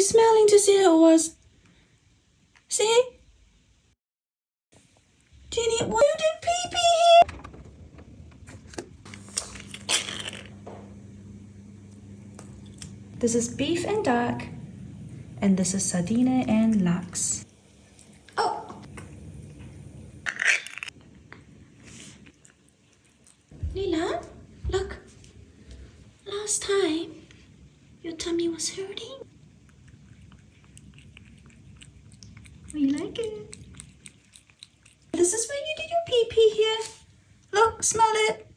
smelling to see who it was. See? Ginny, why you did pee-pee here? This is beef and duck, and this is sardine and lachs. Oh! Lila, look. Last time, your tummy was hurting. You like it? This is where you did your pee-pee here. Look, smell it.